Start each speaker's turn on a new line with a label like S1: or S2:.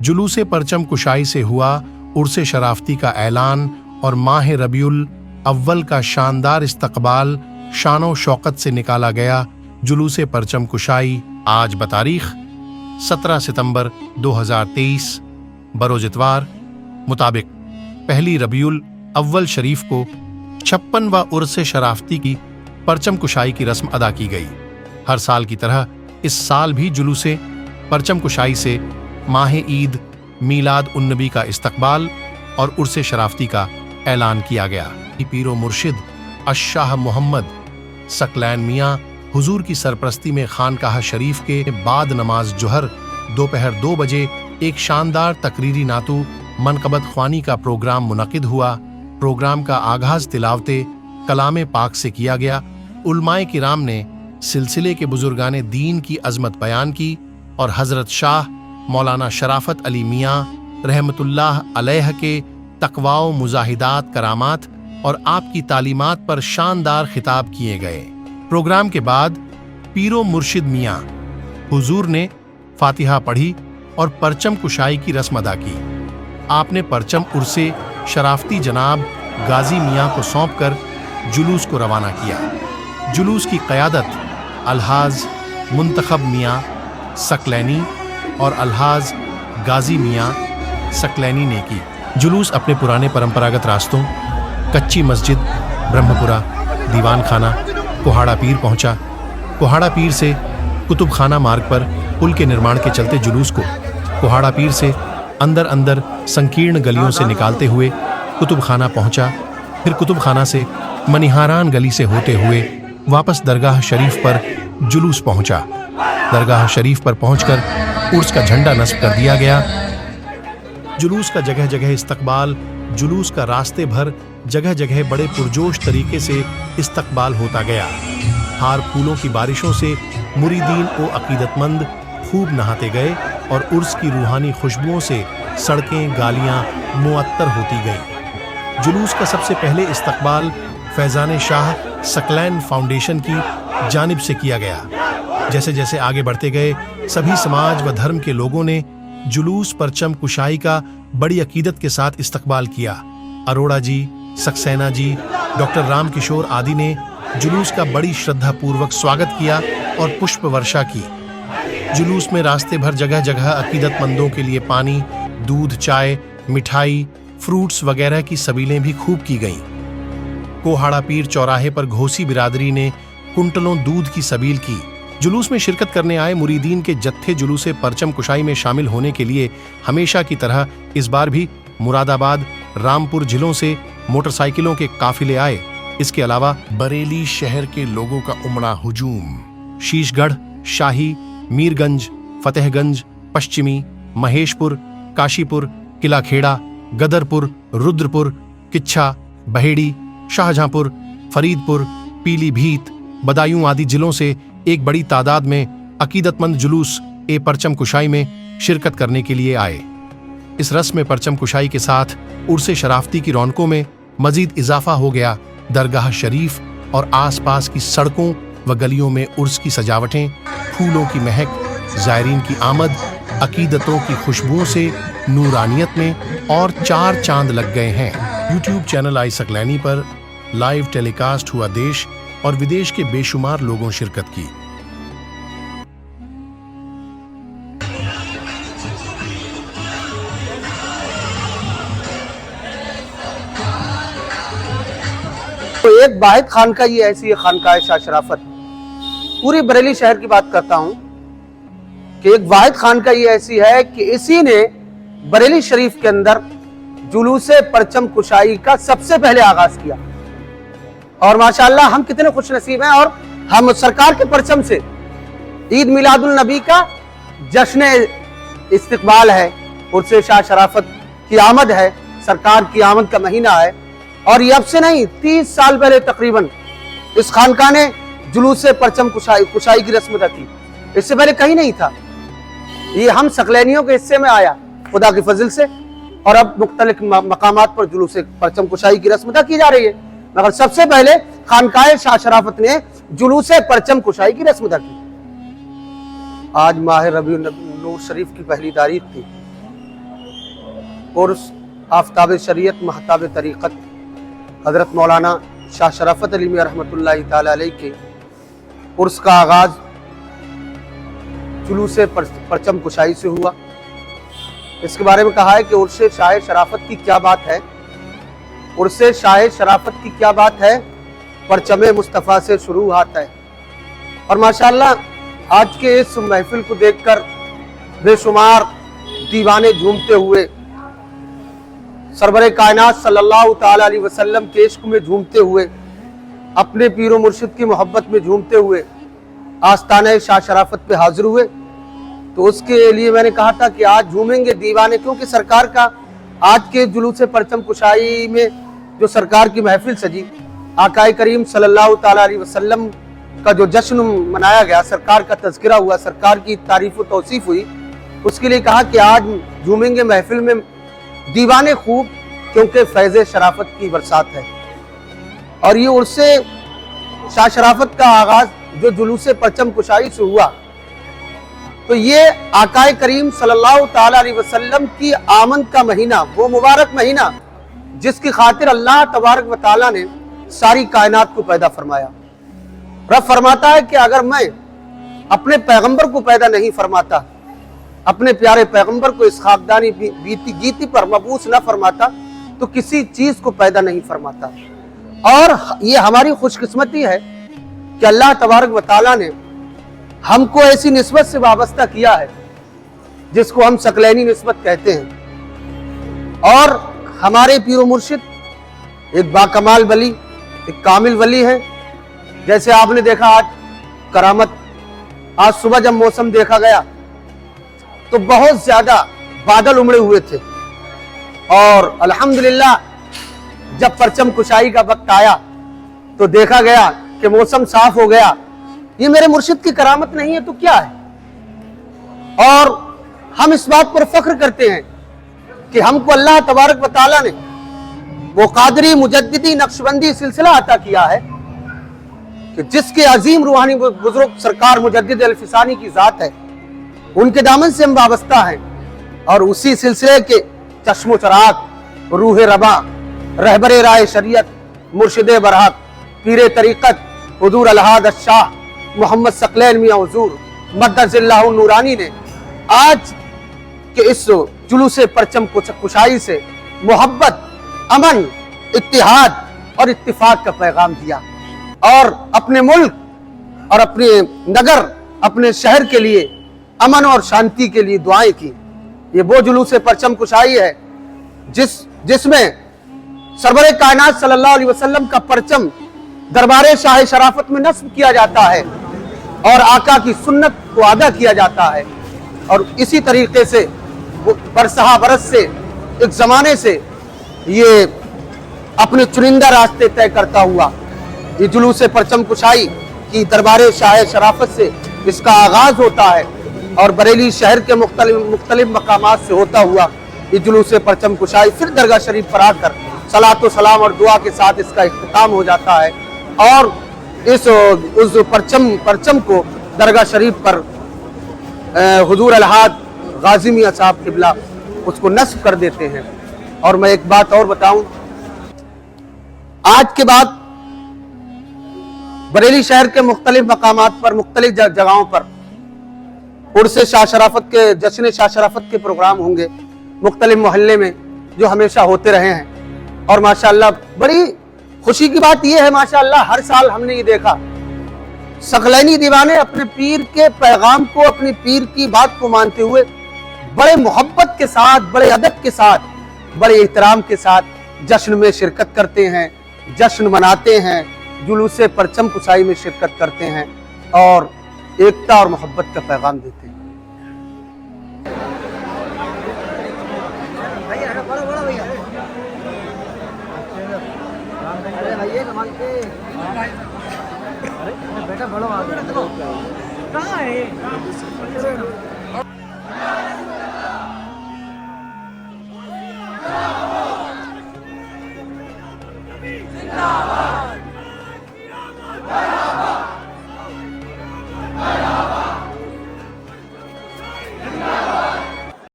S1: जुलूस परचम कुशाई से हुआ उर्स शराफती का ऐलान और माह रबीउल अव्वल का शानदार इस्तकबाल शानो शौकत से निकाला गया। जुलूस परचम कुशाई आज बतारीख 17 सितंबर 2023 बरोज इतवार मुताबिक पहली रबीउल अव्वल शरीफ को 56वां उर्स शराफती की परचम कुशाई की रस्म अदा की गई। हर साल की तरह इस साल भी जुलूस परचम कुशाई से माह ईद मीलाद उन्नबी का इस्तकबाल और उर्स शराफती का ऐलान किया गया। पीरो मुर्शिद अशाह मोहम्मद सकलैन मियाँ हुजूर की सरपरस्ती में खानकाह शरीफ के बाद नमाज जोहर दोपहर 2 बजे एक शानदार तकरीरी नातू मनकबत ख्वानी का प्रोग्राम मुनक़िद हुआ। प्रोग्राम का आगाज तिलावते कलाम पाक से किया गया। उलमाए किराम ने सिलसिले के बुजुर्गाने दीन की अजमत बयान की और हजरत शाह मौलाना शराफत अली मियाँ रहमतुल्लाह अलैह के तकवाओ मुजाहिदात करामात और आपकी तालीमात पर शानदार खिताब किए गए। प्रोग्राम के बाद पीरो मुर्शिद मियाँ हुजूर ने फातिहा पढ़ी और परचम कुशाई की रस्म अदा की। आपने परचम उर्से शराफती जनाब गाजी मियाँ को सौंपकर जुलूस को रवाना किया। जुलूस की क़यादत अलहाज मुंतखब मियाँ सकलैनी और अलहाज गाजी मियाँ सकलैनी ने की। जुलूस अपने पुराने परंपरागत रास्तों कच्ची मस्जिद ब्रह्मपुरा दीवान खाना कोहाड़ा पीर पहुंचा। कोहाड़ा पीर से कुतुब खाना मार्ग पर पुल के निर्माण के चलते जुलूस को कोहाड़ा पीर से अंदर अंदर संकीर्ण गलियों से निकालते हुए कुतुब खाना पहुंचा। फिर कुतुब खाना से मनिहारान गली से होते हुए वापस दरगाह शरीफ पर जुलूस पहुंचा। दरगाह शरीफ पर पहुंचकर उर्स का झंडा नस्ब कर दिया गया। जुलूस का जगह जगह इस्तकबाल, जुलूस का रास्ते भर जगह जगह बड़े पुरजोश तरीके से इस्तकबाल होता गया। हार फूलों की बारिशों से मुरीदीन व अकीदतमंद खूब नहाते गए और उर्स की रूहानी खुशबुओं से सड़कें गालियां मुअत्तर होती गईं। जुलूस का सबसे पहले इस्तकबाल फैज़ान शाह सकलैन फाउंडेशन की जानिब से किया गया। जैसे जैसे आगे बढ़ते गए सभी समाज व धर्म के लोगों ने जुलूस परचम कुशाई का बड़ी अकीदत के साथ इस्तकबाल किया। अरोड़ा जी, सक्सेना जी, डॉक्टर राम किशोर आदि ने जुलूस का बड़ी श्रद्धा पूर्वक स्वागत किया और पुष्प वर्षा की। जुलूस में रास्ते भर जगह जगह अकीदतमंदों के लिए पानी, दूध, चाय, मिठाई, फ्रूट्स वगैरह की सबीलें भी खूब की गईं। कोहाड़ा पीर चौराहे पर घोसी बिरादरी ने कुंटलों दूध की सबील की। जुलूस में शिरकत करने आए मुरीदीन के जत्थे जुलूस परचम कुशाई में शामिल होने के लिए हमेशा की तरह इस बार भी मुरादाबाद, रामपुर जिलों से मोटरसाइकिलों के काफिले आए। इसके अलावा बरेली शहर के लोगों का उमड़ा हुजूम शीशगढ़, शाही, मीरगंज, फतेहगंज, पश्चिमी, महेशपुर, काशीपुर, किलाखेड़ा, गदरपुर, रुद्रपुर, किच्छा, बहेड़ी, शाहजहांपुर, फरीदपुर, पीलीभीत, बदायूं आदि जिलों से एक बड़ी तादाद में अकीदतमंद जुलूस परचम कुशाई में शिरकत करने के लिए आए। इस रस्म में परचम कुशाई के साथ उर्स शराफती की रौनकों में मजीद इजाफा हो गया। दरगाह शरीफ और आसपास की सड़कों व गलियों में उर्स की सजावटें, फूलों की महक, ज़ायरीन की आमद, अकीदतों की खुशबुओं से नूरानियत में और 4 चांद लग गए हैं। यूट्यूब चैनल आई सकलैनी पर लाइव टेलीकास्ट हुआ। देश और विदेश के बेशुमार लोगों शिरकत की।
S2: तो एक वाहिद खानका ये ऐसी है, खानकाह शाह शराफत। पूरी बरेली शहर की बात करता हूं कि एक वाहिद खानका ये ऐसी है कि इसी ने बरेली शरीफ के अंदर जुलूस परचम कुशाई का सबसे पहले आगाज किया। और माशाअल्लाह हम कितने खुश नसीब हैं और हम सरकार के परचम से ईद मिलादुल नबी का जश्न इस्तकबाल है, उर्स शाह शराफत की आमद है, सरकार की आमद का महीना है। और ये अब से नहीं, 30 साल पहले तकरीबन इस खानका ने जुलूस परचम कुशाई की रस्म रखी। इससे पहले कहीं नहीं था। ये हम सकलैनियों के हिस्से में आया खुदा की फजल से, और अब मुख्तलिफ मकामात पर जुलूस परचम कुशाई की रस्म अदा की जा रही है। मगर सबसे पहले खानकाह शाह शराफत ने जुलूस परचम कुशाई की रस्म अदा की। आज माह रबीउल नूर शरीफ की पहली तारीख थी। उर्स आफ्ताब शरीयत महताब तरीक़त हज़रत मौलाना शाह शराफत अली मियां रहमतुल्लाहि ताला अलैह के उर्स का आगाज़ जुलूस परचम कुशाई से हुआ। इसके बारे में कहा है कि उर्स शाह शराफत की क्या बात है, उर्स शाह शराफत की क्या बात है, परचम मुस्तफ़ा से शुरू आता है। और माशाअल्लाह आज के इस महफिल को देखकर बेशुमार दीवाने झूमते हुए, सरवरे कायनात सल्लल्लाहु ताला अलैहि वसल्लम के इश्क में झूमते हुए, अपने पीरो मुर्शिद की मोहब्बत में झूमते हुए आस्ताने शाह शराफत पे हाजिर हुए। तो उसके लिए मैंने कहा था कि आज झूमेंगे दीवाने, क्योंकि सरकार का आज के जुलूस परचम कुशाई में जो सरकार की महफिल सजी, आकाए करीम सल्लल्लाहु ताला अलैहि वसल्लम का जो जश्न मनाया गया, सरकार का तज़किरा हुआ, सरकार की तारीफ व तौसीफ हुई, उसके लिए कहा कि आज झूमेंगे महफिल में दीवाने खूब, क्योंकि फैज़ शराफत की बरसात है। और ये उर्से शाह शराफत का आगाज जो जुलूस परचम कुशाई से हुआ, तो ये आकाए करीम सल्लल्लाहु ताला अलैहि वसल्लम की आमद का महीना, वो मुबारक महीना जिसकी खातिर अल्लाह तबारक व ताला ने सारी कायनात को पैदा फरमाया। रब फरमाता है कि अगर मैं अपने पैगंबर को पैदा नहीं फरमाता, अपने प्यारे पैगंबर को इस खाकदानी बीती गीती पर मबूस न फरमाता, तो किसी चीज को पैदा नहीं फरमाता। और ये हमारी खुशकिस्मती है कि अल्लाह तबारक व ताला ने हमको ऐसी निस्बत से वाबस्ता किया है जिसको हम सकलैनी निस्बत कहते हैं। और हमारे पीरो मुर्शिद एक बाकमाल वली, एक कामिल वली है। जैसे आपने देखा आज करामत, आज सुबह जब मौसम देखा गया तो बहुत ज्यादा बादल उमड़े हुए थे, और अल्हम्दुलिल्लाह जब परचम कुशाई का वक्त आया तो देखा गया कि मौसम साफ हो गया। ये मेरे मुर्शिद की करामत नहीं है तो क्या है? और हम इस बात पर फख्र करते हैं कि हमको अल्लाह तबारक व ताला ने वो कादरी मुजद्दिदी नक्शबंदी सिलसिला अता किया है कि जिसके अजीम रूहानी बुजुर्ग सरकार मुजद्दिद अल-फिसानी की जात है, उनके दामन से हम वाबस्ता हैं। और उसी सिलसिले के चश्मो चराग, रूह रबा, रहबरे राय शरीयत, मुर्शिद बरहक, पीरे तरीक़त हुजूर अलहाद शाह मोहम्मद सकलैन मियां हुजूर मद्दजिल्लाहु नूरानी ने आज के इस जुलूस परचम कुशाई से मोहब्बत, अमन, इत्तिहाद और इत्तिफाक का पैगाम दिया, और अपने मुल्क और अपने नगर, अपने शहर के लिए अमन और शांति के लिए दुआएं की। ये वो जुलूस परचम कुशाई है जिसमें सरवरे कायनात सल्लल्लाहु अलैहि वसल्लम का परचम दरबारे शाह शराफत में नस्ब किया जाता है और आका की सुन्नत को अदा किया जाता है। और इसी तरीके से बरसहा बरस से, एक जमाने से ये अपने चुनिंदा रास्ते तय करता हुआ ये जुलूस परचम कुशाई की दरबारे शाह शराफत से इसका आगाज होता है, और बरेली शहर के मुख्तलिफ मकामात से होता हुआ ये जुलूस परचम कुशाई फिर दरगाह शरीफ पर आकर सलात व सलाम और दुआ के साथ इसका इख्तिताम हो जाता है। और उस परचम को दरगाह शरीफ पर हुजूर अलहाद गाजी मियां साहब किबला उसको नस्ब कर देते हैं। और मैं एक बात और बताऊं, आज के बाद बरेली शहर के मुख्तलिफ मकामात पर, मुख्तलिफ जगहों पर उर्स शाह शराफत के, जश्न शाह शराफत के प्रोग्राम होंगे मुख्तलिफ मोहल्ले में, जो हमेशा होते रहे हैं। और माशाअल्लाह बड़ी खुशी की बात यह है, माशाअल्लाह हर साल हमने ये देखा, सकलैनी दीवाने अपने पीर के पैगाम को, अपनी पीर की बात को मानते हुए बड़े मोहब्बत के साथ, बड़े अदब के साथ, बड़े एहतराम के साथ जश्न में शिरकत करते हैं, जश्न मनाते हैं, जुलूस परचम कुशाई में शिरकत करते हैं और एकता और मोहब्बत का पैगाम देते हैं।
S3: बेटा बड़ो आ गया कहाँ है?